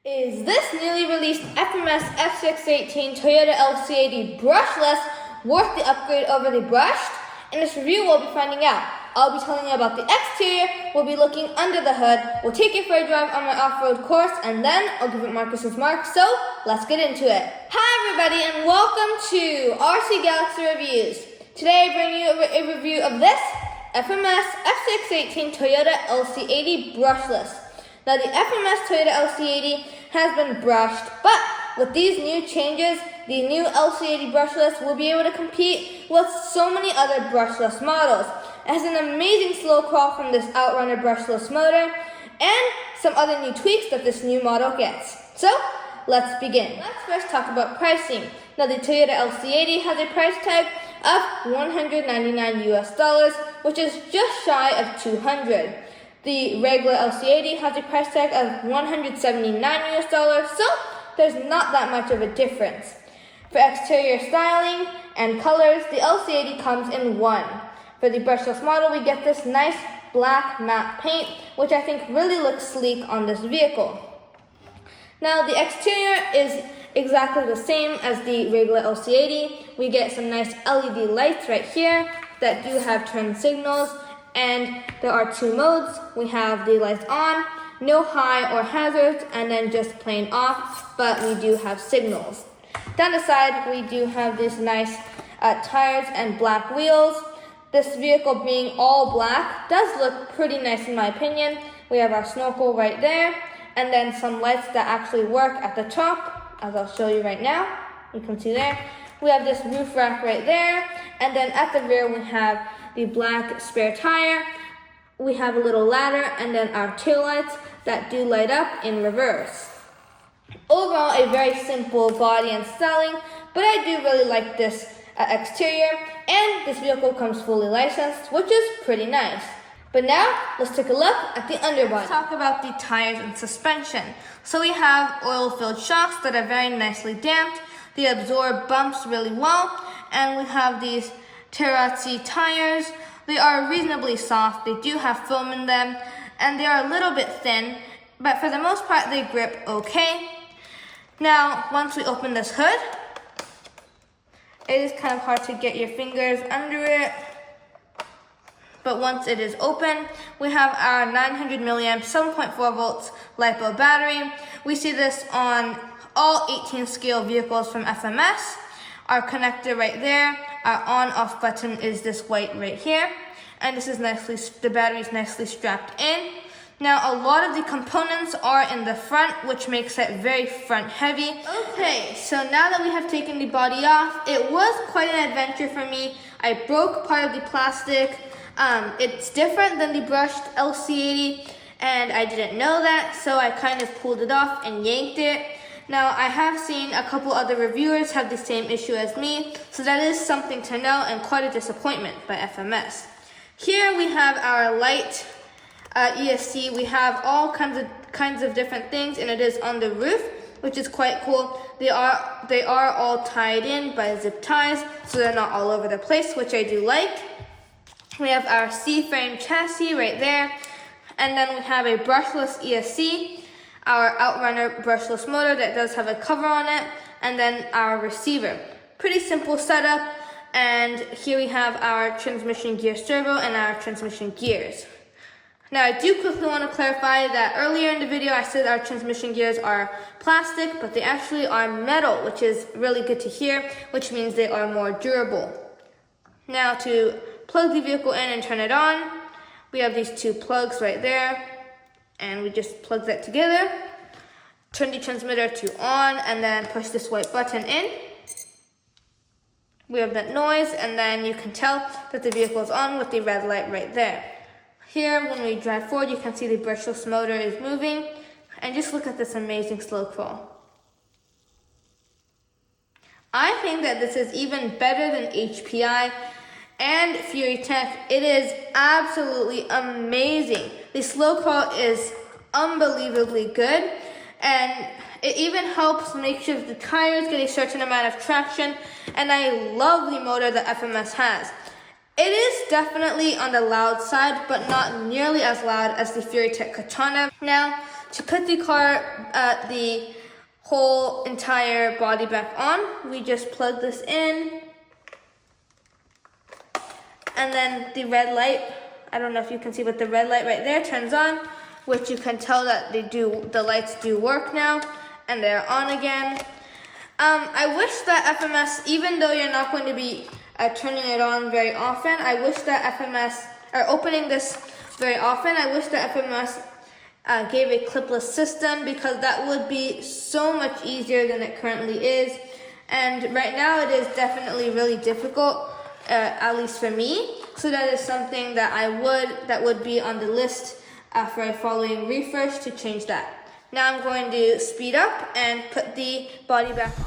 Is this newly released FMS FCX18 Toyota LC80 Brushless worth the upgrade over the brushed? In this review, we'll be finding out. I'll be telling you about the exterior, we'll be looking under the hood, we'll take you for a drive on my off-road course, and then I'll give it Markus's mark, so let's get into it. Hi everybody, and welcome to RC Galaxy Reviews. Today I bring you a review of this FMS FCX18 Toyota LC80 Brushless. Now the FMS Toyota LC80 has been brushed, but with these new changes, the new LC80 Brushless will be able to compete with so many other brushless models. It has an amazing slow crawl from this Outrunner brushless motor, and some other new tweaks that this new model gets. So, let's begin. Let's first talk about pricing. Now the Toyota LC80 has a price tag of $199 US, which is just shy of $200. The regular LC80 has a price tag of $179 US, so there's not that much of a difference. For exterior styling and colors, the LC80 comes in one. For the brushless model, we get this nice black matte paint, which I think really looks sleek on this vehicle. Now, the exterior is exactly the same as the regular LC80. We get some nice LED lights right here that do have turn signals, and there are two modes. We have the lights on, no high or hazards, and then just plain off, but we do have signals. Down the side, we do have these nice tires and black wheels. This vehicle being all black does look pretty nice in my opinion. We have our snorkel right there, and then some lights that actually work at the top, as I'll show you right now. You can see there. We have this roof rack right there, and then at the rear we have the black spare tire. We have a little ladder, and then our taillights that do light up in reverse. Overall, a very simple body and styling, but I do really like this exterior, and this vehicle comes fully licensed, which is pretty nice. But now, let's take a look at the underbody. Let's talk about the tires and suspension. So we have oil-filled shocks that are very nicely damped. They absorb bumps really well, and we have these terrazzi tires. They are reasonably soft, they do have foam in them, and they are a little bit thin, but for the most part they grip okay. Now, once we open this hood, it is kind of hard to get your fingers under it, but once it is open, we have our 900 milliamp 7.4 volts LiPo battery. We see this on all 18 scale vehicles from FMS. Our connector right there, our on-off button is this white right here, and this is the battery is nicely strapped in. Now, a lot of the components are in the front, which makes it very front heavy. Okay, so now that we have taken the body off, it was quite an adventure for me. I broke part of the plastic. It's different than the brushed LC80, and I didn't know that, so I kind of pulled it off and yanked it. Now, I have seen a couple other reviewers have the same issue as me, so that is something to know and quite a disappointment by FMS. Here we have our light ESC. We have all kinds of different things, and it is on the roof, which is quite cool. They are all tied in by zip ties, so they're not all over the place, which I do like. We have our C-frame chassis right there, and then we have a brushless ESC, our Outrunner brushless motor that does have a cover on it, and then our receiver. Pretty simple setup, and here we have our transmission gear servo and our transmission gears. Now, I do quickly want to clarify that earlier in the video I said our transmission gears are plastic, but they actually are metal, which is really good to hear, which means they are more durable. Now, to plug the vehicle in and turn it on, we have these two plugs right there, and we just plug that together, turn the transmitter to on, and then push this white button in. We have that noise, and then you can tell that the vehicle is on with the red light right there. Here, when we drive forward, you can see the brushless motor is moving, and just look at this amazing slow crawl. I think that this is even better than HPI and Fury Tech. It is absolutely amazing. The slow crawl is unbelievably good, and it even helps make sure that the tires get a certain amount of traction, and I love the motor that FMS has. It is definitely on the loud side, but not nearly as loud as the Fury Tech Katana. Now, to put the the whole entire body back on, we just plug this in, and then the red light, I don't know if you can see, but the red light right there turns on, which you can tell that the lights do work now, and they're on again. I wish that FMS, even though you're not going to be turning it on very often, I wish that FMS, or opening this very often, I wish that FMS gave a clipless system, because that would be so much easier than it currently is. And right now it is definitely really difficult, at least for me. So that is something that would be on the list for a following refresh, to change that. Now I'm going to speed up and put the body back on.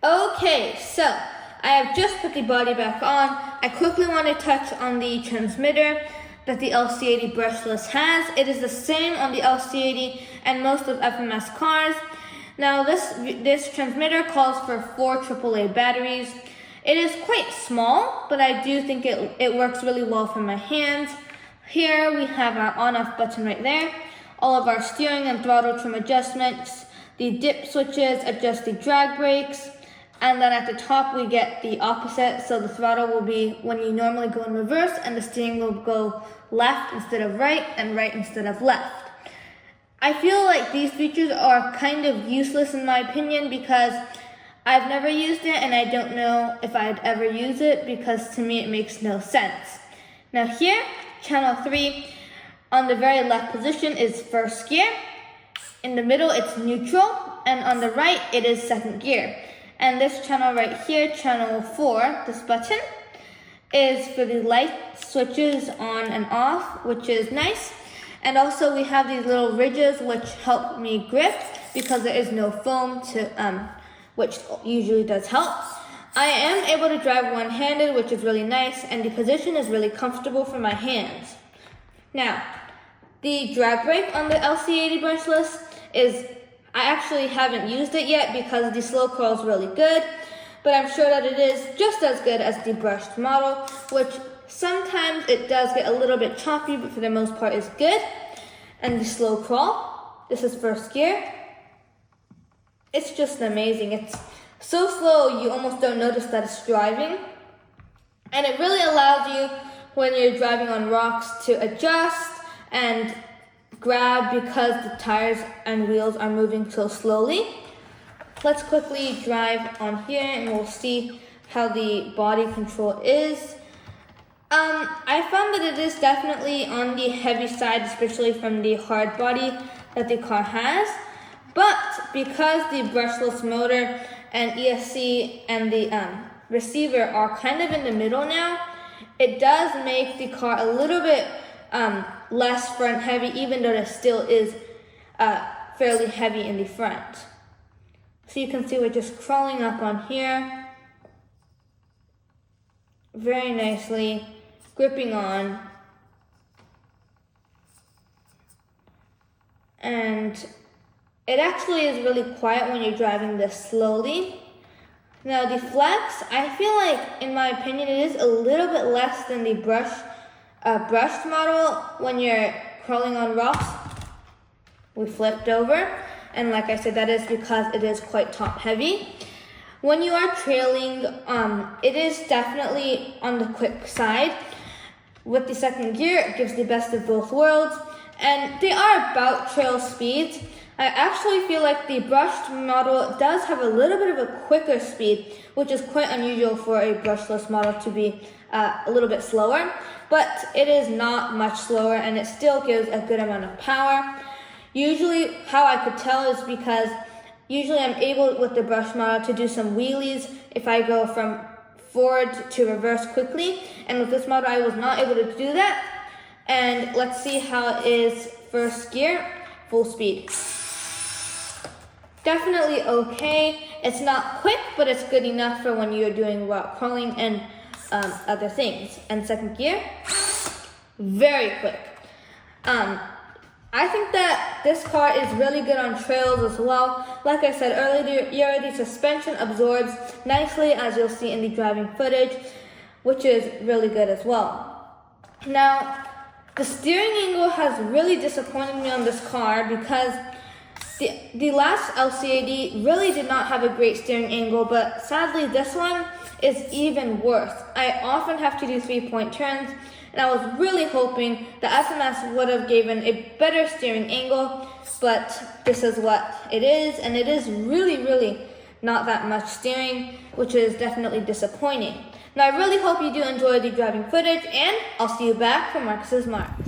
Okay, so I have just put the body back on. I quickly want to touch on the transmitter that the LC80 Brushless has. It is the same on the LC80 and most of FMS cars. Now this transmitter calls for 4 AAA batteries. It is quite small, but I do think it works really well for my hands. Here we have our on-off button right there, all of our steering and throttle trim adjustments, the dip switches, adjust the drag brakes, and then at the top we get the opposite, so the throttle will be when you normally go in reverse, and the steering will go left instead of right, and right instead of left. I feel like these features are kind of useless in my opinion, because I've never used it and I don't know if I'd ever use it, because to me it makes no sense. Now here, channel 3, on the very left position is first gear, in the middle it's neutral, and on the right it is second gear. And this channel right here, channel 4, this button, is for the light switches on and off, which is nice. And also we have these little ridges which help me grip, because there is no foam which usually does help. I am able to drive one-handed, which is really nice, and the position is really comfortable for my hands. Now, the drag brake on the LC80 Brushless I actually haven't used it yet because the slow crawl is really good, but I'm sure that it is just as good as the brushed model, which sometimes it does get a little bit choppy, but for the most part is good. And the slow crawl, this is first gear. It's just amazing. It's so slow you almost don't notice that it's driving. And it really allows you, when you're driving on rocks, to adjust and grab, because the tires and wheels are moving so slowly. Let's quickly drive on here and we'll see how the body control is. I found that it is definitely on the heavy side, especially from the hard body that the car has. But because the brushless motor and ESC and the receiver are kind of in the middle now, it does make the car a little bit less front heavy, even though it still is fairly heavy in the front. So you can see we're just crawling up on here very nicely, gripping on, and it actually is really quiet when you're driving this slowly. Now the flex, I feel like, in my opinion, it is a little bit less than the brushed model when you're crawling on rocks. We flipped over, and like I said, that is because it is quite top heavy. When you are trailing, it is definitely on the quick side. With the second gear, it gives the best of both worlds, and they are about trail speeds. I actually feel like the brushed model does have a little bit of a quicker speed, which is quite unusual for a brushless model to be a little bit slower, but it is not much slower, and it still gives a good amount of power. Usually how I could tell is because usually I'm able with the brush model to do some wheelies if I go from forward to reverse quickly, and with this model I was not able to do that. And let's see how it is first gear, full speed. Definitely okay. It's not quick, but it's good enough for when you're doing rock crawling and other things. And second gear, very quick. I think that this car is really good on trails as well. Like I said earlier, the suspension absorbs nicely, as you'll see in the driving footage, which is really good as well. Now, the steering angle has really disappointed me on this car because the last LC80 really did not have a great steering angle, but sadly this one is even worse. I often have to do 3-point turns, and I was really hoping the FMS would have given a better steering angle, but this is what it is, and it is really not that much steering, which is definitely disappointing. Now I really hope you do enjoy the driving footage, and I'll see you back for Markus's Marks.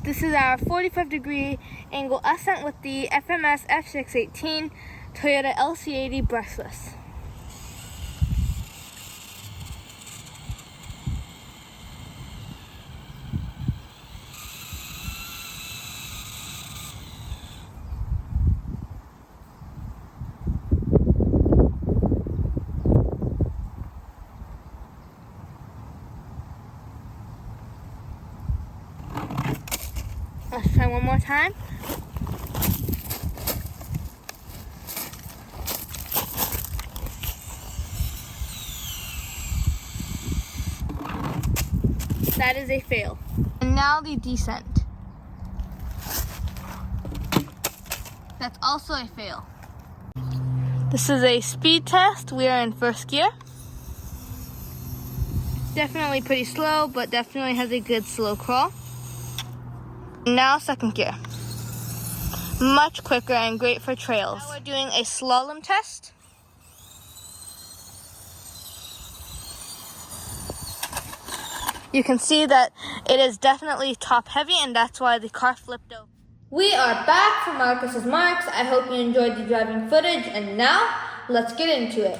This is our 45-degree angle ascent with the FMS FCX18 Toyota LC80 Brushless. Let's try one more time. That is a fail. And now the descent. That's also a fail. This is a speed test. We are in first gear. Definitely pretty slow, but definitely has a good slow crawl. Now second gear. Much quicker and great for trails. Now we're doing a slalom test. You can see that it is definitely top heavy, and that's why the car flipped over. We are back for Markus's Marks. I hope you enjoyed the driving footage, and now let's get into it.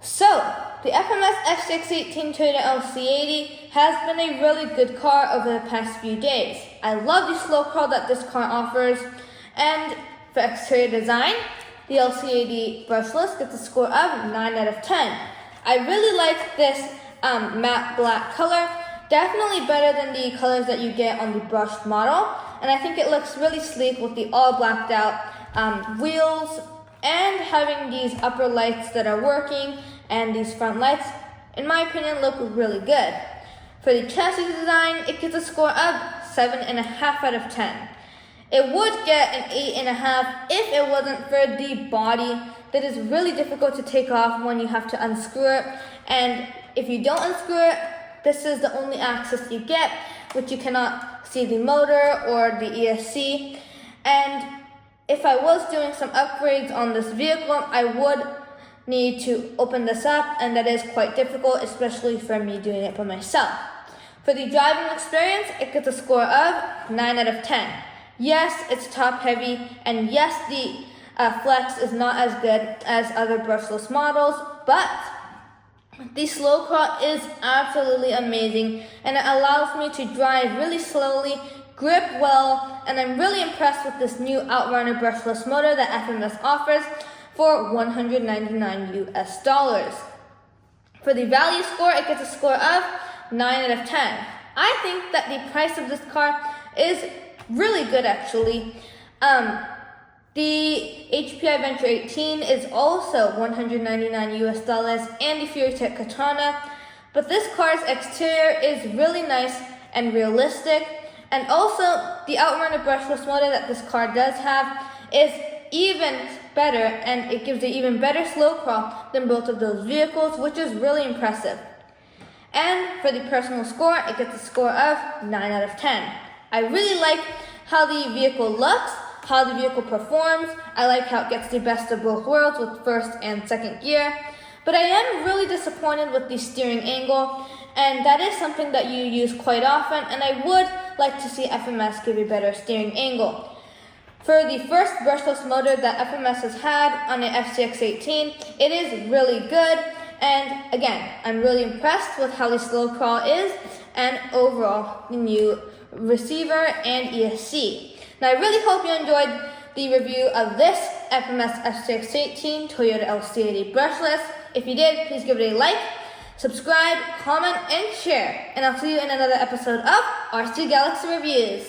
So, the FMS FCX18 Toyota LC80 has been a really good car over the past few days. I love the slow crawl that this car offers, and for exterior design, the LC80 Brushless gets a score of 9 out of 10. I really like this matte black color, definitely better than the colors that you get on the brushed model, and I think it looks really sleek with the all blacked out wheels, and having these upper lights that are working and these front lights, in my opinion, look really good. For the chassis design, it gets a score of 7.5 out of 10. It would get an 8.5 if it wasn't for the body that is really difficult to take off when you have to unscrew it. And if you don't unscrew it, this is the only access you get, which you cannot see the motor or the ESC. And if I was doing some upgrades on this vehicle, I would need to open this up, and that is quite difficult, especially for me doing it for myself. For the driving experience, it gets a score of 9 out of 10. Yes, it's top heavy, and yes, the flex is not as good as other brushless models, but the slow crawl is absolutely amazing, and it allows me to drive really slowly, grip well, and I'm really impressed with this new Outrunner brushless motor that FMS offers for $199 US. For the value score, it gets a score of 9 out of 10. I think that the price of this car is really good, actually. The HPI Venture 18 is also $199 US, and the FuryTech Katana, but this car's exterior is really nice and realistic. And also, the Outrunner brushless motor that this car does have is even better, and it gives an even better slow crawl than both of those vehicles, which is really impressive. And for the personal score, it gets a score of 9 out of 10. I really like how the vehicle looks, how the vehicle performs. I like how it gets the best of both worlds with first and second gear. But I am really disappointed with the steering angle, and that is something that you use quite often, and I would like to see FMS give a better steering angle. For the first brushless motor that FMS has had on an FCX18, it is really good, and again, I'm really impressed with how the slow crawl is, and overall, the new receiver and ESC. Now, I really hope you enjoyed the review of this FMS FCX18 Toyota LC80 Brushless. If you did, please give it a like, subscribe, comment, and share. And I'll see you in another episode of RC Galaxy Reviews.